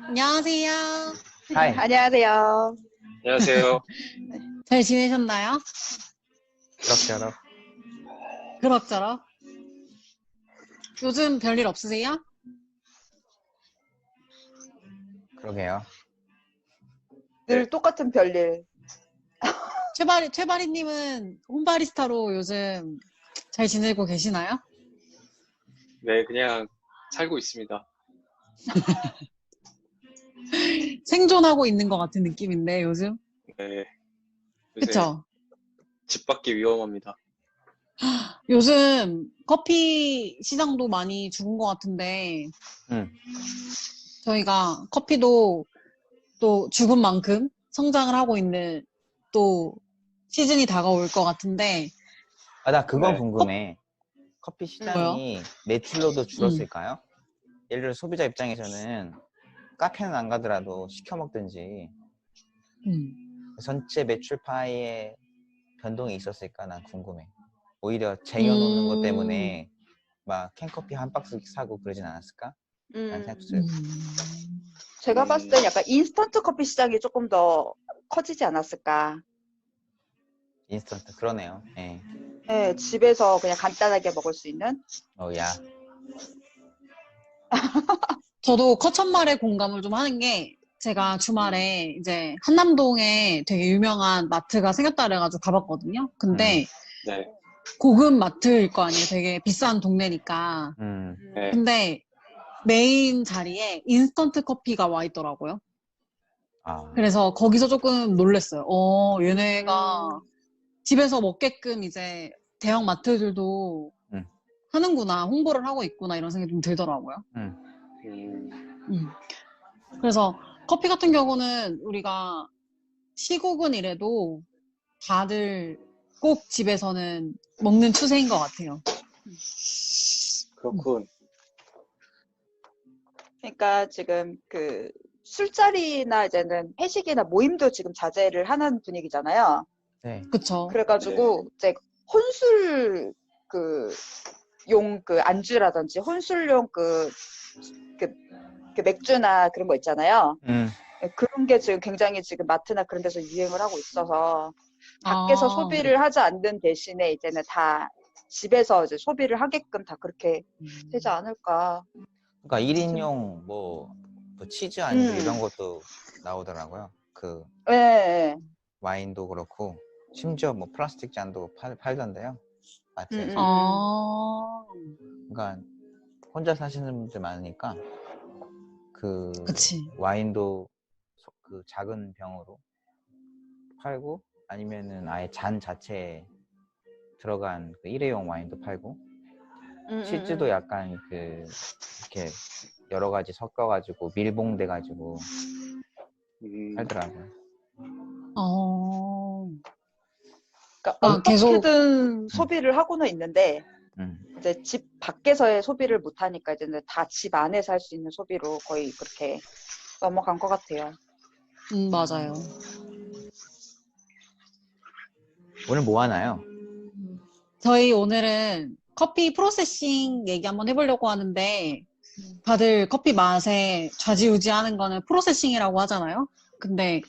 안녕하세요. 하이. 안녕하세요. 안녕하세요. 잘 지내셨나요? 그럭저럭. 그럭저럭. 요즘 별일 없으세요? 그러게요. 늘 똑같은 별일. 최바리님은 홈바리스타로 요즘 잘 지내고 계시나요? 네, 그냥 살고 있습니다. 생존하고 있는 것 같은 느낌인데, 요즘? 네, 요새 그쵸? 집 밖이 위험합니다. 요즘 커피 시장도 많이 죽은 것 같은데, 응. 저희가 커피도 또 죽은 만큼 성장을 하고 있는 또 시즌이 다가올 것 같은데, 아, 나 그건 네. 궁금해. 커피 뭐요? 시장이 매출로도 줄었을까요? 예를 들어 소비자 입장에서는 카페는 안 가더라도 시켜 먹든지 전체 매출 파이에 변동이 있었을까 난 궁금해. 오히려 쟁여놓는 것 때문에 막 캔커피 한 박스 사고 그러진 않았을까? 라는 생각도 들어요. 제가 봤을 땐 약간 인스턴트 커피 시장이 조금 더 커지지 않았을까. 인스턴트 그러네요. 예. 네, 집에서 그냥 간단하게 먹을 수 있는. 야. 저도 커천말에 공감을 좀 하는 게 제가 주말에 이제 한남동에 되게 유명한 마트가 생겼다 그래가지고 가봤거든요. 근데 네, 고급 마트일 거 아니에요. 되게 비싼 동네니까. 네. 근데 메인 자리에 인스턴트 커피가 와 있더라고요. 아. 그래서 거기서 조금 놀랬어요. 얘네가 집에서 먹게끔 이제 대형 마트들도 하는구나, 홍보를 하고 있구나 이런 생각이 좀 들더라고요. 음, 그래서 커피 같은 경우는 우리가 시국은 이래도 다들 꼭 집에서는 먹는 추세인 것 같아요. 그렇군. 그러니까 지금 그 술자리나 이제는 회식이나 모임도 지금 자제를 하는 분위기잖아요. 네. 그쵸? 그래가지고 이제 혼술 용 안주라든지 혼술용 그 맥주나 그런 거 있잖아요. 그런 게 지금 굉장히 지금 마트나 그런 데서 유행을 하고 있어서 밖에서 소비를 하지 않는 대신에 이제는 다 집에서 이제 소비를 하게끔 다 그렇게 되지 않을까. 그러니까 1인용 뭐 치즈 안주 이런 것도 나오더라고요. 그 네. 와인도 그렇고 심지어 뭐 플라스틱 잔도 팔던데요. 마트에서. 그러니까 혼자 사시는 분들 많으니까 그 그치. 와인도 그 작은 병으로 팔고 아니면은 아예 잔 자체에 들어간 그 일회용 와인도 팔고 치즈도 약간 그 이렇게 여러 가지 섞어가지고 밀봉돼 가지고 팔더라고요. 그러니까 계속 어떻게든 소비를 하고는 있는데 이제 집 밖에서의 소비를 못 하니까 이제는 다 집 안에서 할 수 있는 소비로 거의 그렇게 넘어간 것 같아요. 맞아요. 오늘 뭐 하나요? 저희 오늘은 커피 프로세싱 얘기 한번 해보려고 하는데 다들 커피 맛에 좌지우지하는 거는 프로세싱이라고 하잖아요. 근데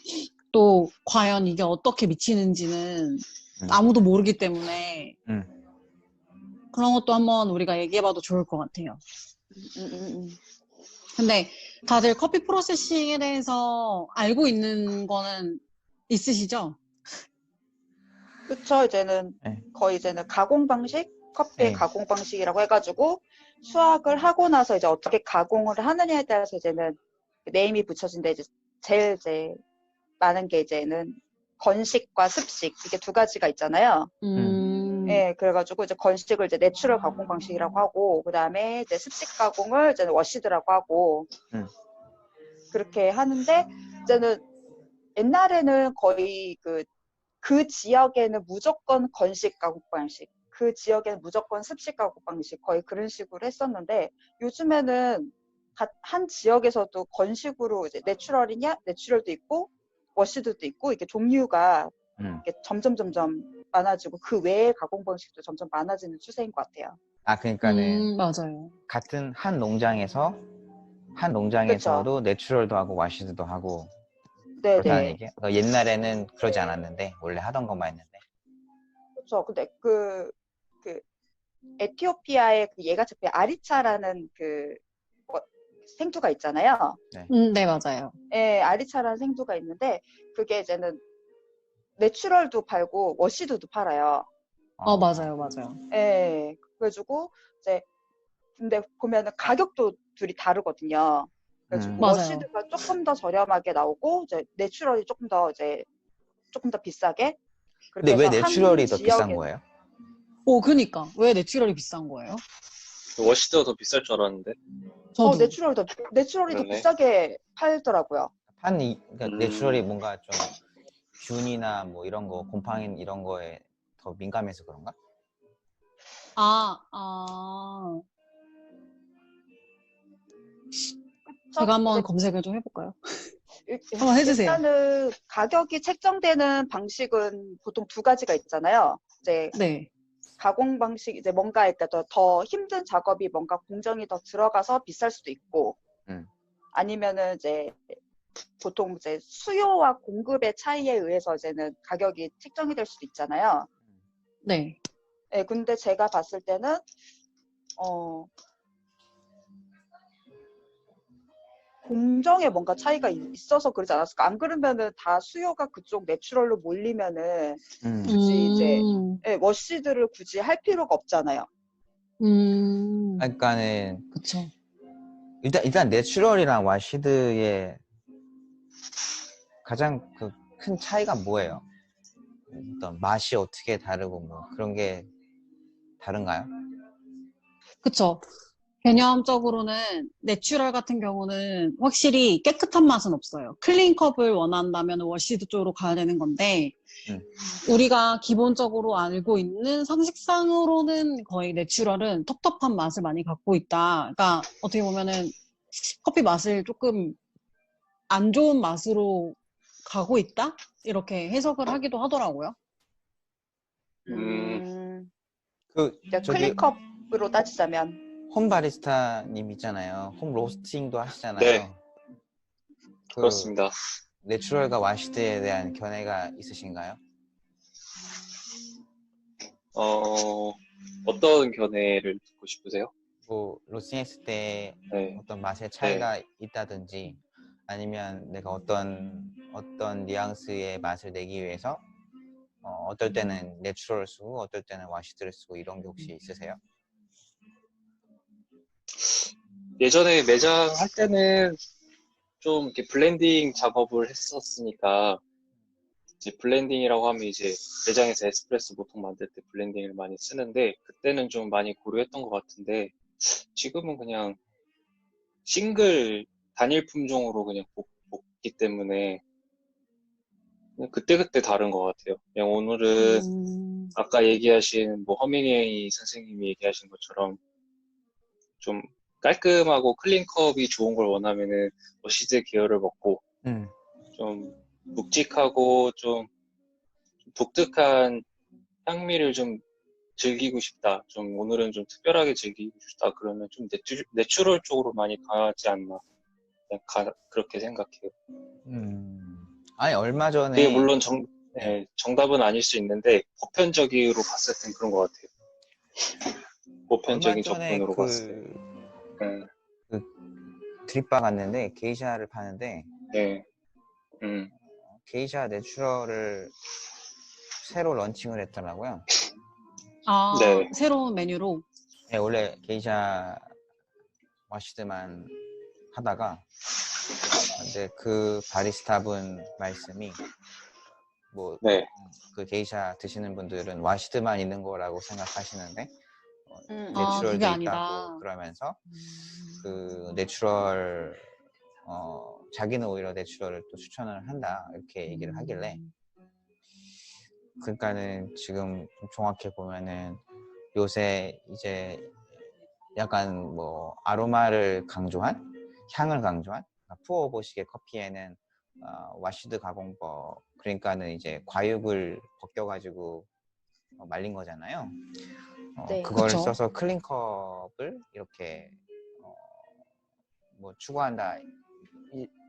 또 과연 이게 어떻게 미치는지는 아무도 모르기 때문에 그런 것도 한번 우리가 얘기해봐도 좋을 것 같아요. 근데 다들 커피 프로세싱에 대해서 알고 있는 거는 있으시죠? 그쵸. 이제는 거의 이제는 가공 방식, 커피의 가공 방식이라고 해가지고 수확을 하고 나서 이제 어떻게 가공을 하느냐에 따라서 이제는 네임이 붙여진데 제일 많은 게 이제는 건식과 습식 이게 두 가지가 있잖아요. 예, 그래가지고 이제 건식을 이제 내추럴 가공 방식이라고 하고 그 다음에 이제 습식 가공을 이제 워시드라고 하고 그렇게 하는데 이제는 옛날에는 거의 그 지역에는 무조건 건식 가공 방식, 그 지역에는 무조건 습식 가공 방식 거의 그런 식으로 했었는데 요즘에는 한 지역에서도 건식으로 이제 내추럴도 있고 워시드도 있고 이게 종류가 이렇게 점점 많아지고 그 외의 가공 방식도 점점 많아지는 추세인 것 같아요. 아, 그러니까는 맞아요. 같은 한 농장에서 한 농장에서도 내추럴도 하고 와시드도 하고 그렇다는 네네. 얘기예요? 그러니까 옛날에는 그러지 않았는데 원래 하던 것만 했는데. 그렇죠. 근데 그 에티오피아의 그 얘가 잡힌 아리차라는 뭐, 생두가 있잖아요. 네, 맞아요. 예, 아리차라는 생두가 있는데 그게 이제는 내추럴도 팔고 워시드도 팔아요. 맞아요, 맞아요. 예, 그래가지고 이제 근데 보면은 가격도 둘이 다르거든요. 그래가지고 맞아요. 워시드가 조금 더 저렴하게 나오고 이제 내추럴이 조금 더 비싸게 근데 그렇게 왜 해서 한 내추럴이 더 비싼 지역에 거예요? 그니까. 왜 내추럴이 비싼 거예요? 워시드가 더 비쌀 줄 알았는데. 저도. 내추럴이 더 그러네. 비싸게 팔더라고요. 그러니까 음. 내추럴이 뭔가 좀 균이나 뭐 이런 거, 곰팡이 이런 거에 더 민감해서 그런가? 제가 한번 이제 검색을 좀 해볼까요? 한번 해주세요. 일단은 가격이 책정되는 방식은 보통 두 가지가 있잖아요. 이제 네. 가공 방식, 이제 뭔가 일단 더 힘든 작업이 뭔가 공정이 더 들어가서 비쌀 수도 있고, 음. 아니면은 이제 보통 이제 수요와 공급의 차이에 의해서 이제는 가격이 책정이 될 수도 있잖아요. 네. 네, 근데 제가 봤을 때는 공정에 뭔가 차이가 있어서 그러지 않았을까? 안 그러면은 다 수요가 그쪽 내추럴로 몰리면은 굳이 이제 워시드를 굳이 할 필요가 없잖아요. 그러니까는 그쵸. 일단 내추럴이랑 와시드의 가장 그 큰 차이가 뭐예요? 어떤 맛이 어떻게 다르고 뭐 그런 게 다른가요? 그쵸. 개념적으로는 내추럴 같은 경우는 확실히 깨끗한 맛은 없어요. 클린 컵을 원한다면 워시드 쪽으로 가야 되는 건데, 음. 우리가 기본적으로 알고 있는 상식상으로는 거의 내추럴은 텁텁한 맛을 많이 갖고 있다. 그러니까 어떻게 보면은 커피 맛을 조금 안 좋은 맛으로 가고 있다? 이렇게 해석을 하기도 하더라고요. 저기 클린컵으로 따지자면. 홈 바리스타님 있잖아요. 홈 로스팅도 네, 하시잖아요. 그렇습니다. 내추럴과 와시드에 대한 견해가 있으신가요? 어떤 견해를 듣고 싶으세요? 뭐 로스팅했을 때 네. 어떤 맛의 차이가 있다든지 아니면 내가 어떤 뉘앙스의 맛을 내기 위해서 어떨 때는 내추럴 쓰고 어떨 때는 와시드를 쓰고 이런 게 혹시 있으세요? 예전에 매장 할 때는 좀 이렇게 블렌딩 작업을 했었으니까 이제 블렌딩이라고 하면 이제 매장에서 에스프레소 보통 만들 때 블렌딩을 많이 쓰는데 그때는 좀 많이 고려했던 것 같은데 지금은 그냥 싱글 단일 품종으로 그냥 뽑기 때문에 그냥 그때그때 다른 것 같아요. 그냥 오늘은 아까 얘기하신 뭐 허밍웨이 선생님이 얘기하신 것처럼 좀 깔끔하고 클린 컵이 좋은 걸 원하면은 워시드 계열을 먹고 좀 묵직하고 좀 독특한 향미를 좀 즐기고 싶다. 좀 오늘은 좀 특별하게 즐기고 싶다. 그러면 좀 내추럴 쪽으로 많이 가지 않나. 그냥 그렇게 생각해요. 아니 얼마 그게 전에 물론 정답은 아닐 수 있는데 보편적으로 봤을 땐 그런 것 같아요. 보편적인 접근으로 봤을 때. 그 드립바 갔는데 게이샤를 파는데 네. 게이샤 내추럴을 새로 런칭을 했더라고요. 네. 새로운 메뉴로. 네, 원래 게이샤 와시드만 하다가 근데 그 바리스타분 말씀이 뭐 네. 그 게이샤 드시는 분들은 와시드만 있는 거라고 생각하시는데 그게 내추럴도 아니다. 있다고 그러면서 그 내추럴 자기는 오히려 내추럴을 또 추천을 한다 이렇게 얘기를 하길래 그러니까는 지금 좀 정확히 보면은 요새 이제 약간 뭐 아로마를 강조한 향을 강조한 푸어 오버식의 커피에는 와시드 가공법 그러니까는 이제 과육을 벗겨가지고 말린 거잖아요. 네. 그걸 그쵸. 써서 클린컵을 이렇게 뭐 추구한다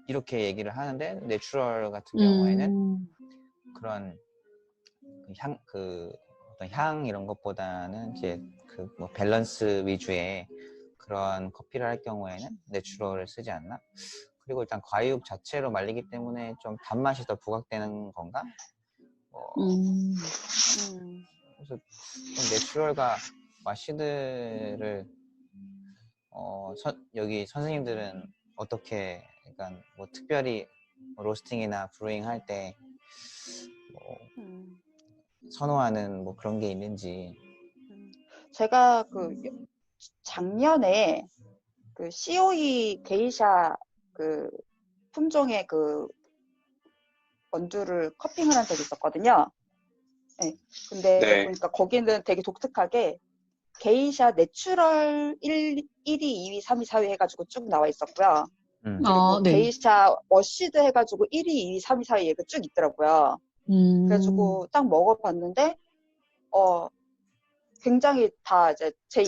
이렇게 얘기를 하는데 내추럴 같은 경우에는 그런 어떤 향 이런 것보다는 이제 그 뭐 밸런스 위주의 그런 커피를 할 경우에는 내추럴을 쓰지 않나? 그리고 일단 과육 자체로 말리기 때문에 좀 단맛이 더 부각되는 건가? 그래서 좀 내추럴과 와시드를 여기 선생님들은 어떻게 약간 뭐 특별히 로스팅이나 브루잉 할 때 뭐 선호하는 뭐 그런 게 있는지. 제가 그 작년에 그 COE 게이샤 그 품종의 그 원두를 커핑을 한 적이 있었거든요. 네. 근데 네. 보니까 거기는 되게 독특하게 게이샤 내추럴 1위, 2위, 3위, 4위 해가지고 쭉 나와 있었고요. 그리고 네. 게이샤 워시드 해가지고 1위, 2위, 3위, 4위 이렇게 쭉 있더라고요. 그래가지고 딱 먹어봤는데 굉장히 다 이제 제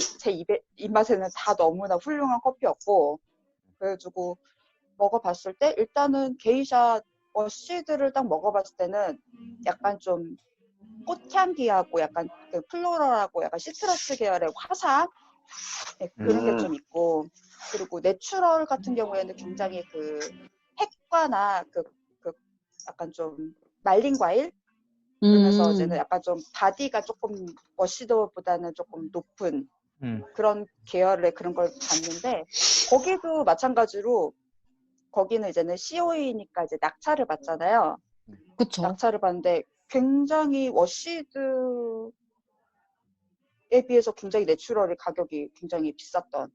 입맛에는 다 너무나 훌륭한 커피였고, 그래가지고 먹어봤을 때 일단은 게이샤 워시드를 딱 먹어봤을 때는 약간 좀 꽃향기하고 약간 그 플로럴하고 약간 시트러스 계열의 화사, 네, 그런 게 좀 있고, 그리고 내추럴 같은 경우에는 굉장히 그 핵과나 그 약간 좀 말린 과일, 그러면서 이제는 약간 좀 바디가 조금 워시드보다는 조금 높은 그런 계열의 그런 걸 봤는데, 거기도 마찬가지로 거기는 이제는 COE니까 이제 낙차를 받잖아요. 그쵸. 낙차를 받는데 굉장히 워시드에 비해서 굉장히 내추럴이 가격이 굉장히 비쌌던.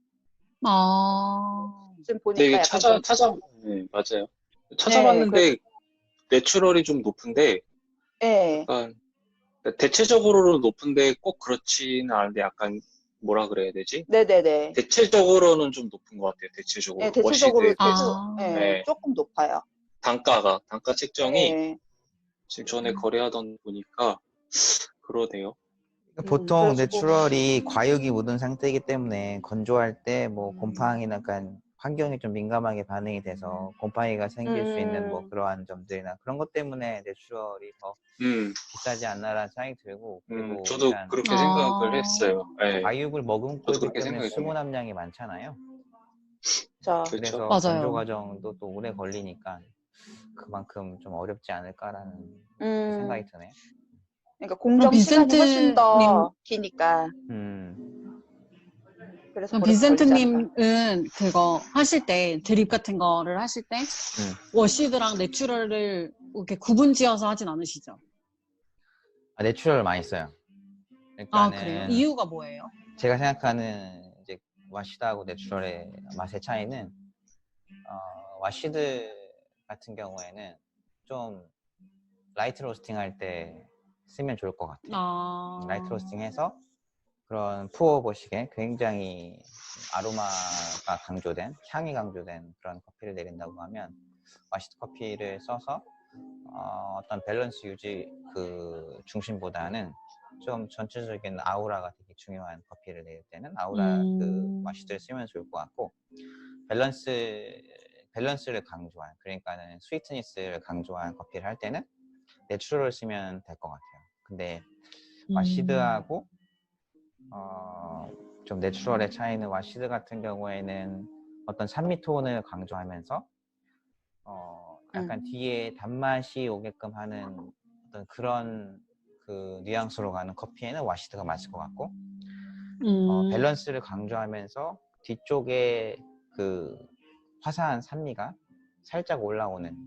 지금 근데 보니까 이게 약간 좀 네, 맞아요. 찾아봤는데 내추럴이 좀 높은데 네. 약간 대체적으로는 높은데 꼭 그렇지는 않은데 약간 뭐라 그래야 되지? 네네네. 대체적으로는 좀 높은 것 같아요. 대체적으로. 네, 대체적으로 워시드에 비해서. 네. 조금 높아요. 단가 책정이 네. 지금 전에 거래하던 거 보니까 그러네요. 보통 그래가지고 내추럴이 과육이 묻은 상태이기 때문에 건조할 때 뭐 곰팡이나 약간 환경이 좀 민감하게 반응이 돼서 곰팡이가 생길 수 있는 뭐 그러한 점들이나 그런 것 때문에 내추럴이 더 비싸지 않나라는 생각이 들고, 그리고 저도 일단 그렇게 생각을 했어요. 네. 과육을 머금고 저도 있기 그렇게 때문에 생각이 수분 들어요. 함량이 많잖아요. 자, 그렇죠. 그래서 맞아요. 건조 과정도 또 오래 걸리니까 그만큼 좀 어렵지 않을까라는 생각이 드네요. 그러니까 공정 시간이 훨씬 더 기니까. 그래서 그럼 그렇게 걸리지 않을까. 빈센트님은 그거 하실 때, 드립 같은 거를 하실 때, 워시드랑 내추럴을 이렇게 구분 지어서 하진 않으시죠? 내추럴 많이 써요. 그래요? 일단은 이유가 뭐예요? 제가 생각하는 이제 와시드하고 내추럴의 맛의 차이는 와시드 같은 경우에는 좀 라이트 로스팅 할 때 쓰면 좋을 것 같아요. 라이트 로스팅 해서 그런 푸어보식에 굉장히 아로마가 강조된, 향이 강조된 그런 커피를 내린다고 하면 와시드 커피를 써서 어떤 밸런스 유지 그 중심보다는 좀 전체적인 아우라가 되게 중요한 커피를 내릴 때는 아우라 그 와시드를 쓰면 좋을 것 같고, 밸런스를 강조한, 그러니까는 스위트니스를 강조한 커피를 할 때는 내추럴을 쓰면 될 것 같아요. 근데 와시드하고 좀 내추럴의 차이는, 와시드 같은 경우에는 어떤 산미 톤을 강조하면서 약간 뒤에 단맛이 오게끔 하는 어떤 그런 그 뉘앙스로 가는 커피에는 와시드가 맞을 것 같고, 밸런스를 강조하면서 뒤쪽에 그 화사한 산미가 살짝 올라오는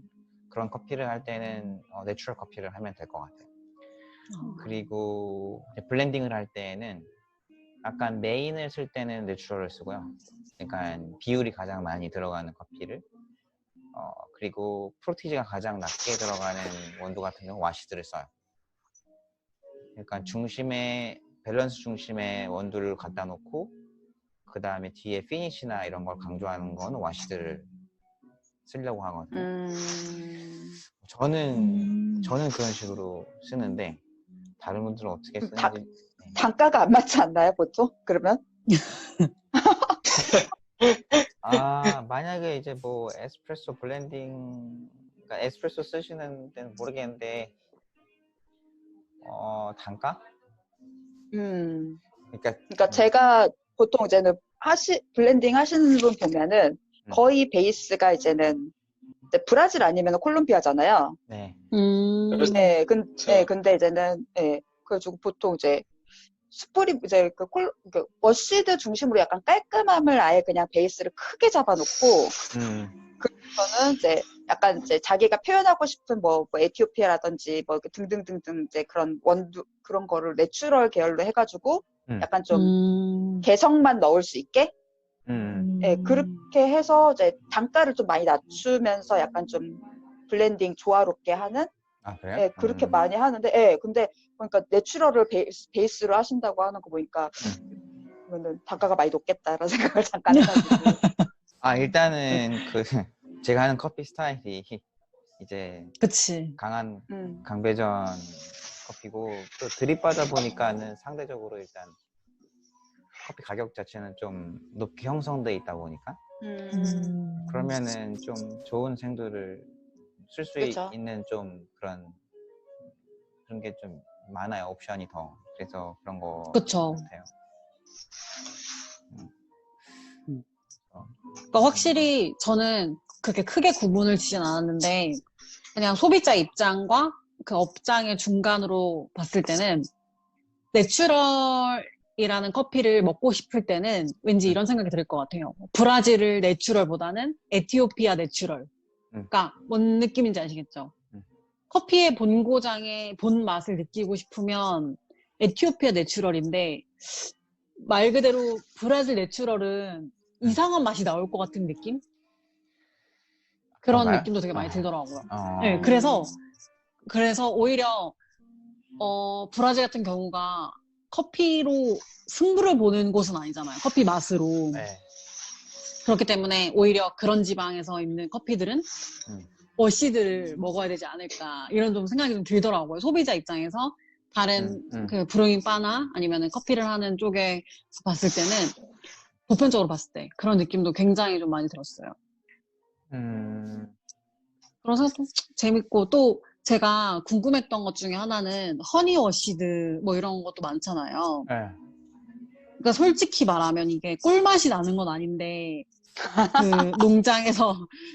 그런 커피를 할 때는 내추럴 커피를 하면 될 것 같아요. 그리고 블렌딩을 할 때는 약간 메인을 쓸 때는 내추럴을 쓰고요. 그러니까 비율이 가장 많이 들어가는 커피를, 그리고 프로티지가 가장 낮게 들어가는 원두 같은 경우 와시드를 써요. 그러니까 밸런스 중심의 원두를 갖다 놓고 그 다음에 뒤에 피니시나 이런 걸 강조하는 거는 와시드를 쓰려고 하거든요. 저는 그런 식으로 쓰는데 다른 분들은 어떻게 쓰는지. 단가가 안 맞지 않나요, 보통? 그러면? 만약에 이제 뭐 에스프레소 그러니까 에스프레소 쓰시는 데는 모르겠는데 단가? 그러니까 그러니까 제가 보통 이제는 블렌딩 하시는 분 보면은 거의 베이스가 이제는 이제 브라질 아니면 콜롬비아잖아요. 네. 네, 그렇죠. 근데 이제는, 그래가지고 보통 이제 이제 그 워시드 중심으로 약간 깔끔함을 아예 그냥 베이스를 크게 잡아놓고, 그래서는 이제 약간 이제 자기가 표현하고 싶은 뭐 에티오피아라든지 뭐 이렇게 등등등등 이제 그런 거를 내추럴 계열로 해가지고 약간 좀 개성만 넣을 수 있게, 그렇게 해서 이제 단가를 좀 많이 낮추면서 약간 좀 블렌딩 조화롭게 하는, 아, 그래요? 그렇게 많이 하는데, 근데 그러니까 내추럴을 베이스로 하신다고 하는 거 보니까 그러면은 단가가 많이 높겠다라는 생각을 잠깐 해가지고. 일단은 제가 하는 커피 스타일이 이제 그치. 강한 음, 강배전 커피고 또 드립하다 보니까는 상대적으로 일단 커피 가격 자체는 좀 높게 형성돼 있다 보니까 그러면은 좀 좋은 생두를 쓸 수 그쵸. 있는 좀 그런 게 좀 많아요. 옵션이 더. 그래서 그런 거 그쵸. 같아요. 그러니까 확실히 저는 그렇게 크게 구분을 지진 않았는데 그냥 소비자 입장과 그 업장의 중간으로 봤을 때는 내추럴이라는 커피를 먹고 싶을 때는 왠지 이런 생각이 들 것 같아요. 브라질 내추럴보다는 에티오피아 내추럴. 그러니까 뭔 느낌인지 아시겠죠? 커피의 본고장의 본 맛을 느끼고 싶으면 에티오피아 내추럴인데 말 그대로 브라질 내추럴은 이상한 맛이 나올 것 같은 느낌? 그런 그런가요? 느낌도 되게 많이 들더라고요. 어, 네, 그래서 오히려 브라질 같은 경우가 커피로 승부를 보는 곳은 아니잖아요. 커피 맛으로. 네. 그렇기 때문에 오히려 그런 지방에서 있는 커피들은 워시드를 먹어야 되지 않을까 이런 좀 생각이 좀 들더라고요. 소비자 입장에서 다른 그 브루잉 바나 아니면 커피를 하는 쪽에 봤을 때는 보편적으로 봤을 때 그런 느낌도 굉장히 좀 많이 들었어요. 그래서 또 재밌고 또 제가 궁금했던 것 중에 하나는 허니 워시드 뭐 이런 것도 많잖아요. 네. 그러니까 솔직히 말하면 이게 꿀맛이 나는 건 아닌데 그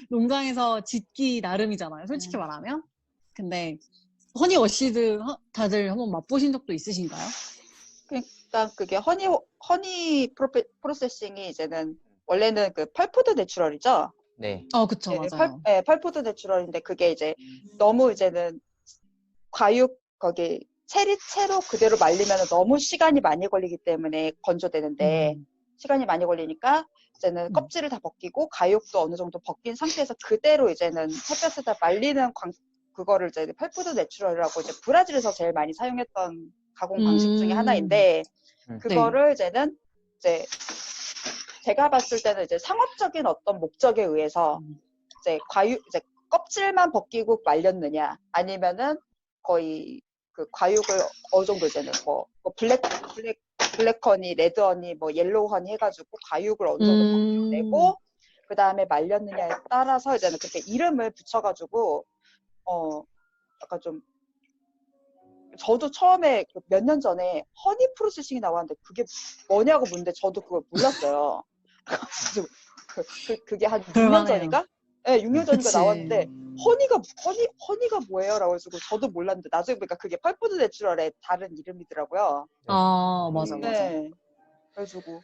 농장에서 짓기 나름이잖아요. 솔직히 말하면. 근데 허니 워시드 다들 한번 맛보신 적도 있으신가요? 그러니까 그게 허니 프로세싱이 이제는 원래는 그 펄푸드 내추럴이죠. 네. 그쵸, 맞아요. 펄푸드 내추럴인데 그게 이제 너무 이제는 거기 채로 그대로 말리면 너무 시간이 많이 걸리기 때문에 건조되는데 시간이 많이 걸리니까 이제는 껍질을 다 벗기고 가육도 어느 정도 벗긴 상태에서 그대로 이제는 햇볕에다 말리는 그거를 이제 펄푸드 내추럴이라고 이제 브라질에서 제일 많이 사용했던 가공 방식 중에 하나인데 그거를 이제는 이제 제가 봤을 때는 이제 상업적인 어떤 목적에 의해서 이제 이제 껍질만 벗기고 말렸느냐 아니면은 거의 그 과육을 어느 정도 이제는 뭐 블랙 허니, 레드 허니, 뭐 옐로우 허니 해가지고 과육을 어느 정도 벗겨내고 그 다음에 말렸느냐에 따라서 이제는 그렇게 이름을 붙여가지고 약간 좀 저도 처음에 몇 년 전에 허니 프로세싱이 나왔는데 그게 뭐냐고 묻는데 저도 그걸 몰랐어요. 그게 한 6년 그럴만해요. 전인가? 네, 6년 전인가 그치. 나왔는데 허니가 뭐예요? 라고 해가지고 저도 몰랐는데 나중에 보니까 그게 펄푸드 내추럴의 다른 이름이더라고요. 맞아. 네. 그래가지고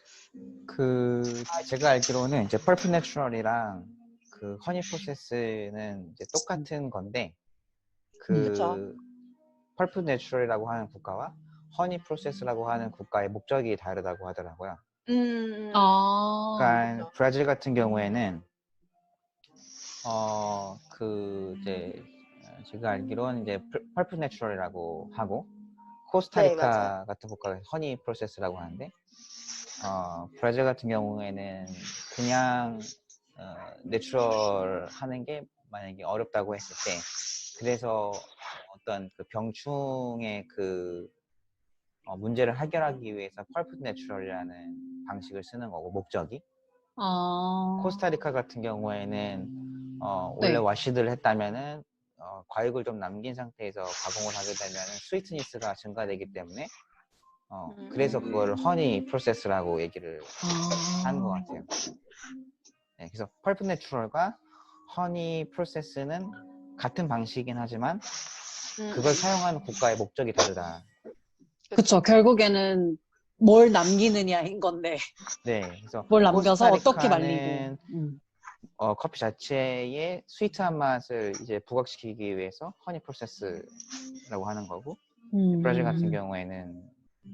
제가 알기로는 이제 펄프 내추럴이랑 그 허니 프로세스는 이제 똑같은 건데 그쵸. 펄프 내추럴이라고 하는 국가와 허니 프로세스라고 하는 국가의 목적이 다르다고 하더라고요. 그러니까 그쵸. 브라질 같은 경우에는 이제 제가 알기로는 이제 펄프 내추럴이라고 하고 네, 코스타리카 맞아요. 같은 국가가 허니 프로세스라고 하는데 브라질 같은 경우에는 그냥 내추럴 하는 게 만약에 어렵다고 했을 때 그래서 어떤 그 병충의 문제를 해결하기 위해서 펄프 내추럴이라는 방식을 쓰는 거고 목적이 코스타리카 같은 경우에는 원래 네. 와시드를 했다면은 과육을 좀 남긴 상태에서 가공을 하게 되면은 스위트니스가 증가되기 때문에 그래서 그거를 허니 프로세스라고 얘기를 하는 것 같아요. 네, 그래서 펄프 내추럴과 허니 프로세스는 같은 방식이긴 하지만 그걸 사용하는 국가의 목적이 다르다. 그쵸. 결국에는 뭘 남기느냐인 건데, 네, 그래서 뭘 남겨서 어떻게 말리고. 코스타리카는 커피 자체의 스위트한 맛을 이제 부각시키기 위해서 허니 프로세스라고 하는 거고, 브라질 같은 경우에는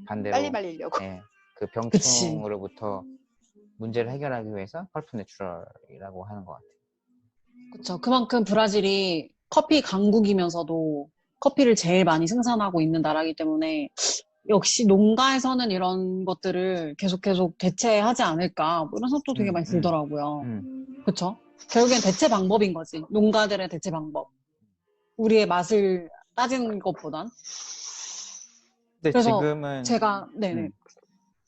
반대로 빨리 말리려고. 예, 그 그치. 병충으로부터 문제를 해결하기 위해서 펄프 내추럴이라고 하는 것 같아요. 그쵸. 그만큼 브라질이 커피 강국이면서도 커피를 제일 많이 생산하고 있는 나라이기 때문에 역시 농가에서는 이런 것들을 계속 대체하지 않을까 뭐 이런 생각도 되게 많이 들더라고요. 그쵸? 결국엔 대체 방법인 거지. 농가들의 대체 방법. 우리의 맛을 따지는 것보단. 근데 그래서 지금은 제가 네네.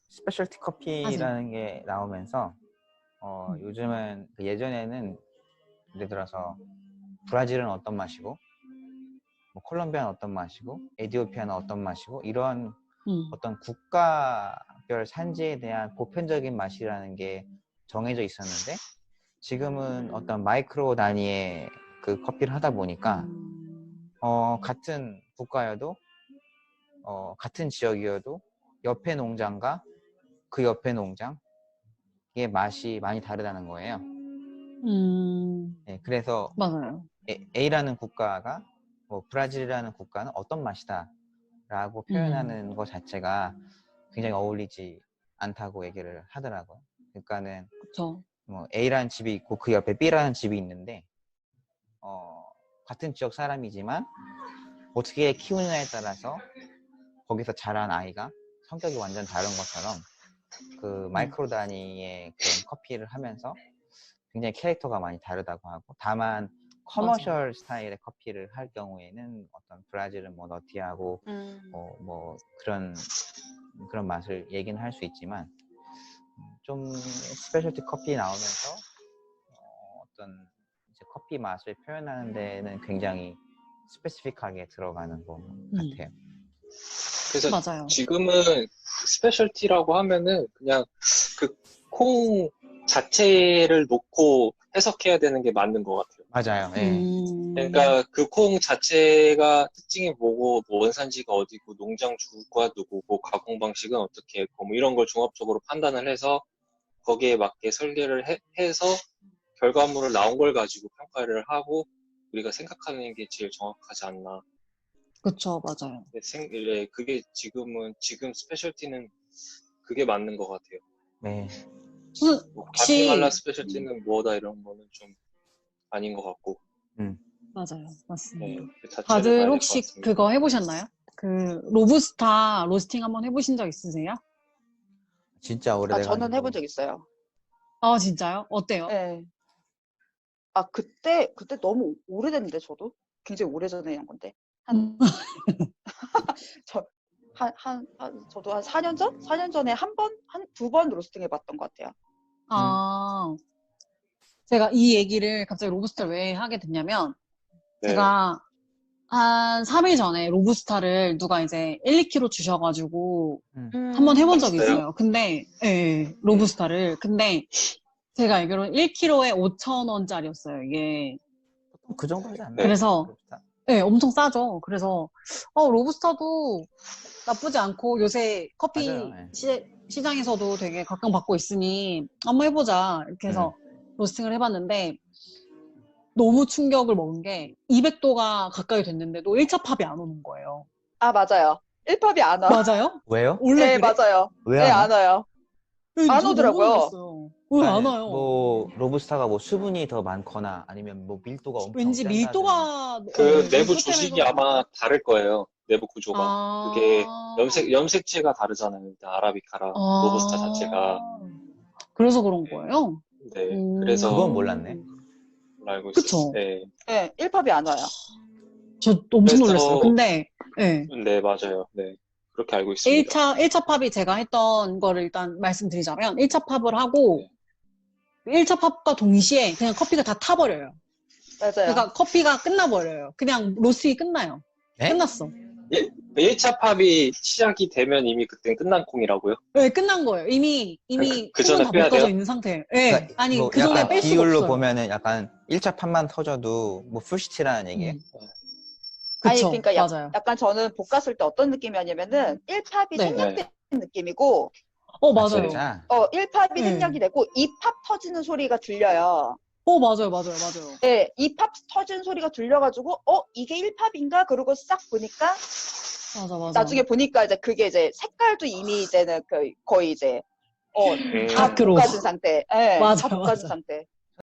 스페셜티 하세요. 커피라는 게 나오면서 요즘은 예전에는 예를 들어서 브라질은 어떤 맛이고 뭐 콜롬비아는 어떤 맛이고 에티오피아는 어떤 맛이고 이런 어떤 국가별 산지에 대한 보편적인 맛이라는 게 정해져 있었는데 지금은 어떤 마이크로 단위의 그 커피를 하다 보니까 같은 국가여도 같은 지역이어도 옆에 농장과 그 옆에 농장의 맛이 많이 다르다는 거예요. 네, 그래서 맞아요. A라는 국가가 뭐 브라질이라는 국가는 어떤 맛이다 라고 표현하는 것 자체가 굉장히 어울리지 않다고 얘기를 하더라고요. 그러니까는 그쵸. 뭐 A라는 집이 있고 그 옆에 B라는 집이 있는데 같은 지역 사람이지만 어떻게 키우느냐에 따라서 거기서 자란 아이가 성격이 완전 다른 것처럼 그 마이크로 단위의 그런 커피를 하면서 굉장히 캐릭터가 많이 다르다고 하고 다만 커머셜 스타일의 커피를 할 경우에는 어떤 브라질은 뭐 너티하고 뭐 그런 맛을 얘기는 할 수 있지만 좀 스페셜티 커피 나오면서 어떤 이제 커피 맛을 표현하는 데는 굉장히 스페시픽하게 들어가는 것 같아요. 그래서 맞아요. 지금은 스페셜티라고 하면은 그냥 그 콩 자체를 놓고 해석해야 되는 게 맞는 것 같아요. 맞아요. 예. 그러니까 그 콩 자체가 특징이 뭐고, 뭐 원산지가 어디고, 농장 주가 누구고, 가공 방식은 어떻게 했고, 뭐 이런 걸 종합적으로 판단을 해서 거기에 맞게 설계를 해서 결과물을 나온 걸 가지고 평가를 하고 우리가 생각하는 게 제일 정확하지 않나. 그쵸, 맞아요. 그게 지금 스페셜티는 그게 맞는 것 같아요. 네. 뭐 혹시 과테말라 스페셜티는 뭐다 이런 거는 좀 아닌 것 같고. 맞아요, 맞습니다. 네, 그 자체를 다들 봐야 될 것 혹시 같습니다. 그거 해보셨나요? 그 로부스타 로스팅 한번 해보신 적 있으세요? 진짜 저는 오래돼가지고. 해본 적 있어요. 아 진짜요? 어때요? 네. 그때 너무 오래됐는데, 저도. 굉장히 오래전에 한 건데. 저도 한 4년 전? 4년 전에 두 번 로스팅 해봤던 것 같아요. 아, 제가 이 얘기를 갑자기 로부스타를 왜 하게 됐냐면, 네. 제가 한 3일 전에 로부스타를 누가 이제 1, 2kg 주셔가지고 한번 해본 적이 맛있어요? 있어요. 근데, 예, 로부스타를. 근데 제가 알기로는 1kg에 5,000원짜리였어요, 이게. 그 정도지 않나요? 그래서, 네, 엄청 싸죠. 그래서, 로부스타도 나쁘지 않고 요새 커피 맞아요. 시장에서도 되게 각광받고 있으니 한번 해보자. 이렇게 해서 로스팅을 해봤는데 너무 충격을 먹은 게 200도가 가까이 됐는데도 1차 팝이 안 오는 거예요. 맞아요. 1팝이 안 와. 맞아요? 왜요? 원래 네, 그래? 맞아요. 왜 네, 안 와? 안 와요. 안 저 너무 오더라고요. 놀랐어요. 왜 안 아니, 와요? 뭐 로부스타가 뭐 수분이 더 많거나 아니면 뭐 밀도가 엄청 왠지 짠다든 밀도가 그 내부 밀도 조직이 때문에 아마 다를 거예요. 내부 구조가. 그게 아, 염색체가 다르잖아요. 일단 아라비카랑 로부스타 자체가. 그래서 그런 거예요? 네. 그래서 그건 몰랐네. 알고 있었어요. 그쵸? 네. 네, 1팝이 안 와요. 저 엄청 놀랐어요. 그래서 근데, 네. 네, 맞아요. 네. 그렇게 알고 있습니다. 1차 팝이 제가 했던 거를 일단 말씀드리자면, 1차 팝을 하고, 네. 1차 팝과 동시에 그냥 커피가 다 타버려요. 맞아요. 그러니까 커피가 끝나버려요. 그냥 로스팅이 끝나요. 네? 끝났어. 1차 팝이 시작이 되면 이미 그땐 끝난 콩이라고요? 네, 끝난 거예요. 이미 그 콩은 전에 다 빼야 볶아져 돼요? 있는 상태예요. 네. 그러니까 아니, 뭐 그 전에 약간 뺄 수가 비율로 없어요. 보면은 약간 1차 팝만 터져도 뭐 풀시티라는 얘기예요. 아니, 그쵸. 그러니까 맞아요. 약간 저는 볶았을 때 어떤 느낌이었냐면은 1팝이 네. 생략된 느낌이고, 맞아요. 진짜? 1팝이 네. 생략이 되고 2팝 터지는 소리가 들려요. 맞아요. 네, 2팝 터지는 소리가 들려가지고, 이게 1팝인가? 그러고 싹 보니까, 맞아. 나중에 보니까 이제 그게 이제 색깔도 이미 이제는 거의 이제, 다 다크로. 볶아진 상태. 네, 다 맞아요, 볶아진 맞아요. 상태.